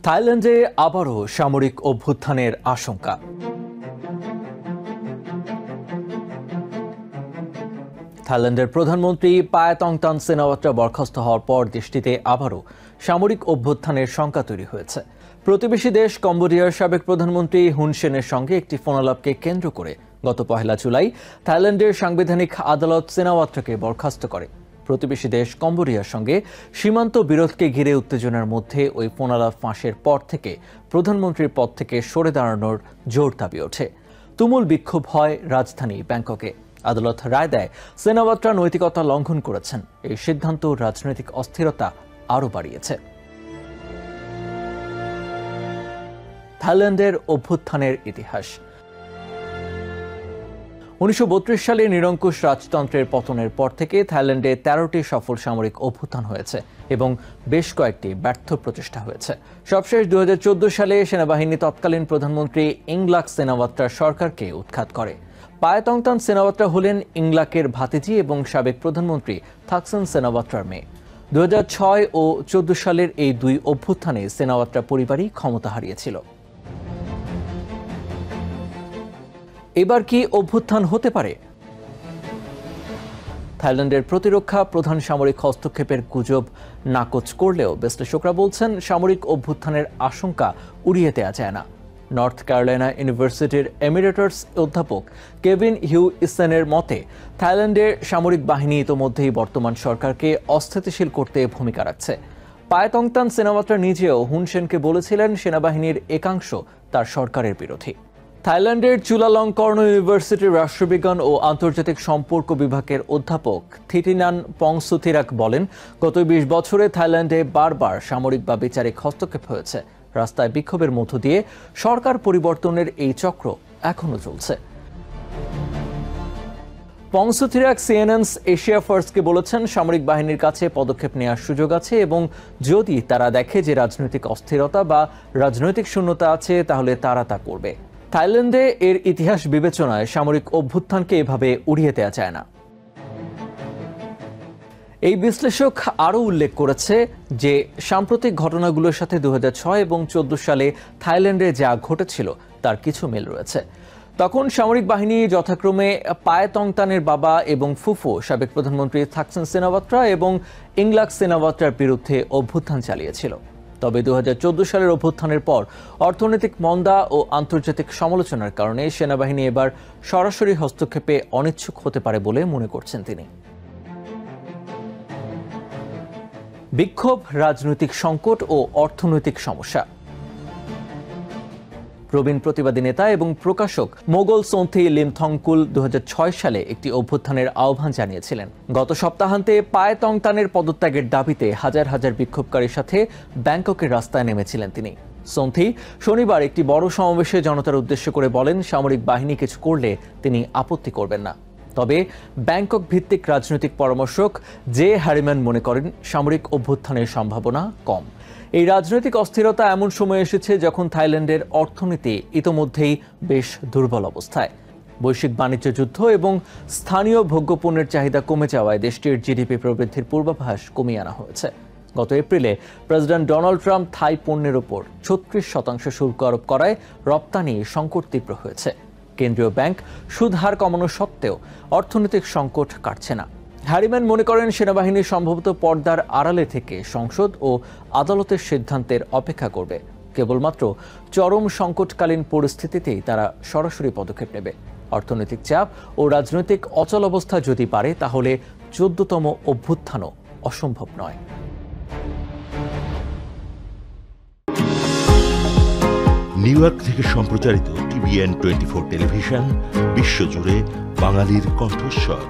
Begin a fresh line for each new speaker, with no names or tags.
থাইল্যান্ডে আবারও সামরিক অভ্যুত্থানের আশঙ্কা। থাইল্যান্ডের প্রধানমন্ত্রী পায়াতংতান সিনাওয়াত্রা বরখাস্ত হওয়ার পর দেশটিতে আবারও সামরিক অভ্যুত্থানের শঙ্কা তৈরি হয়েছে। প্রতিবেশী দেশ কম্বোডিয়ার সাবেক প্রধানমন্ত্রী হুন সেনের সঙ্গে একটি ফোনালাপকে কেন্দ্র করে গত 1 জুলাই থাইল্যান্ডের সাংবিধানিক আদালত সিনাওয়াত্রাকে বরখাস্ত করে। প্রতিবেশী দেশ কম্বোডিয়ার সঙ্গে সীমান্ত বিরোধকে ঘিরে উত্তেজনার মধ্যে ওই ফোনালাপ ফাঁসের পর থেকে প্রধানমন্ত্রীর পদ থেকে সরে দাঁড়ানোর জোর দাবি ওঠে। তুমুল বিক্ষোভ হয় রাজধানী ব্যাংককে। আদালত রায় দেয় সিনাওয়াত্রা নৈতিকতা লঙ্ঘন করেছেন। এই সিদ্ধান্ত রাজনৈতিক অস্থিরতা আরও বাড়িয়েছে। থাইল্যান্ডের অভ্যুত্থানের ইতিহাস। 1932 সালে নিরঙ্কুশ রাজতন্ত্রের পতনের পর থেকে থাইল্যান্ডে 13টি সফল সামরিক অভ্যুত্থান হয়েছে এবং বেশ কয়েকটি ব্যর্থ প্রচেষ্টা হয়েছে। সবশেষ 2014 সালে সেনাবাহিনী তৎকালীন প্রধানমন্ত্রী ইংলাক সিনাওয়াত্রার সরকারকে উৎখাত করে। পায়াতংতান সিনাওয়াত্রা হলেন ইংলাকের ভাতিজি এবং সাবেক প্রধানমন্ত্রী থাকসিন সিনাওয়াত্রার মেয়ে। 2006 ও 2014 সালের এই দুই অভ্যুত্থানে সিনাওয়াত্রা পরিবারই ক্ষমতা হারিয়েছিল। এবার কি অভ্যুত্থান হতে পারে? থাইল্যান্ডের প্রতিরক্ষা প্রধান সামরিক হস্তক্ষেপের গুজব নাকচ করলেও বিশ্লেষকরা বলছেন সামরিক অভ্যুত্থানের আশঙ্কা উড়িয়ে দেওয়া যায় না। নর্থ ক্যারোলাইনা ইউনিভার্সিটির এমিরেটার্স অধ্যাপক কেভিন হিউ ইসেনের মতে থাইল্যান্ডের সামরিক বাহিনী ইতোমধ্যেই বর্তমান সরকারকে অস্থিতিশীল করতে ভূমিকা রাখছে। পায়াতংতান সিনাওয়াত্রা নিজেও হুন সেনকে বলেছিলেন সেনাবাহিনীর একাংশ তার সরকারের বিরোধী। থাইল্যান্ডের চুলালংকর্ণ ইউনিভার্সিটির রাষ্ট্রবিজ্ঞান ও আন্তর্জাতিক সম্পর্ক বিভাগের অধ্যাপক থিটিনান পংসুথিরাক বলেন, গত 20 বছরে থাইল্যান্ডে বারবার সামরিক বা বিচারিক হস্তক্ষেপ হয়েছে। রাস্তায় বিক্ষোভের মধ্য দিয়ে সরকার পরিবর্তনের এই চক্র এখনো চলছে। পংসুথিরাক সিএনএনস এশিয়া ফার্স্টকে বলেছেন, সামরিক বাহিনীর কাছে পদক্ষেপ নেওয়ার সুযোগ আছে এবং যদি তারা দেখে যে রাজনৈতিক অস্থিরতা বা রাজনৈতিক শূন্যতা আছে তাহলে তারা তা করবে। থাইল্যান্ডে এর ইতিহাস বিবেচনায় সামরিক অভ্যুত্থানকে এভাবে উড়িয়ে দেওয়া যায় না। এই বিশ্লেষক আরও উল্লেখ করেছে যে সাম্প্রতিক ঘটনাগুলোর সাথে 2006 এবং 2014 সালে থাইল্যান্ডে যা ঘটেছিল তার কিছু মিল রয়েছে। তখন সামরিক বাহিনী যথাক্রমে পায়াতংতানের বাবা এবং ফুফু সাবেক প্রধানমন্ত্রী থাকসিন সিনাওয়াত্রা এবং ইংলাক সিনাওয়াত্রার বিরুদ্ধে অভ্যুত্থান চালিয়েছিল। তবে 2014 সালের অভ্যুত্থানের পর অর্থনৈতিক মন্দা ও আন্তর্জাতিক সমালোচনার কারণে সেনাবাহিনী এবার সরাসরি হস্তক্ষেপে অনিচ্ছুক হতে পারে বলে মনে করছেন তিনি। বিক্ষোভ, রাজনৈতিক সংকট ও অর্থনৈতিক সমস্যা। প্রবীণ প্রতিবাদী নেতা এবং প্রকাশক মোগল সোন্থি লিমথংকুল 2006 সালে একটি অভ্যুত্থানের আহ্বান জানিয়েছিলেন। গত সপ্তাহান্তে পায়াতংতানের পদত্যাগের দাবিতে হাজার হাজার বিক্ষোভকারীর সাথে ব্যাংককের রাস্তায় নেমেছিলেন তিনি। সোন্থি শনিবার একটি বড় সমাবেশে জনতার উদ্দেশ্য করে বলেন, সামরিক বাহিনী কিছু করলে তিনি আপত্তি করবেন না। তবে ব্যাংকক ভিত্তিক রাজনৈতিক পরামর্শক জে হ্যারিম্যান মনে করেন সামরিক অভ্যুত্থানের সম্ভাবনা কম। এই রাজনৈতিক অস্থিরতা এমন সময় এসেছে যখন থাইল্যান্ডের অর্থনীতি ইতোমধ্যেই বেশ দুর্বল অবস্থায়। বৈশ্বিক বাণিজ্য যুদ্ধ এবং স্থানীয় ভোগ্যপণ্যের চাহিদা কমে যাওয়ায় দেশটির জিডিপি প্রবৃদ্ধির পূর্বাভাস কমিয়ে আনা হয়েছে। গত এপ্রিলে প্রেসিডেন্ট ডোনাল্ড ট্রাম্প থাই পণ্যের ওপর 36% শুল্ক আরোপ করায় রপ্তানি সংকট তীব্র হয়েছে। কেন্দ্রীয় ব্যাংক সুদ হার কমানো সত্ত্বেও অর্থনৈতিক সংকট কাটছে না। হ্যারিম্যান মনে করেন সেনাবাহিনী সম্ভবত পর্দার আড়ালে থেকে সংসদ ও আদালতের সিদ্ধান্তের অপেক্ষা করবে। কেবলমাত্র চরম সংকটকালীন পরিস্থিতিতেই তারা সরাসরি পদক্ষেপ নেবে। অর্থনৈতিক চাপ ও রাজনৈতিক অচলাবস্থা যদি পারে তাহলে 14তম অভ্যুত্থানও অসম্ভব নয়।
নিউ ইয়র্ক থেকে সম্প্রচারিত TVN 24 টেলিভিশন বিশ্বজুড়ে বাঙালির কণ্ঠস্বর।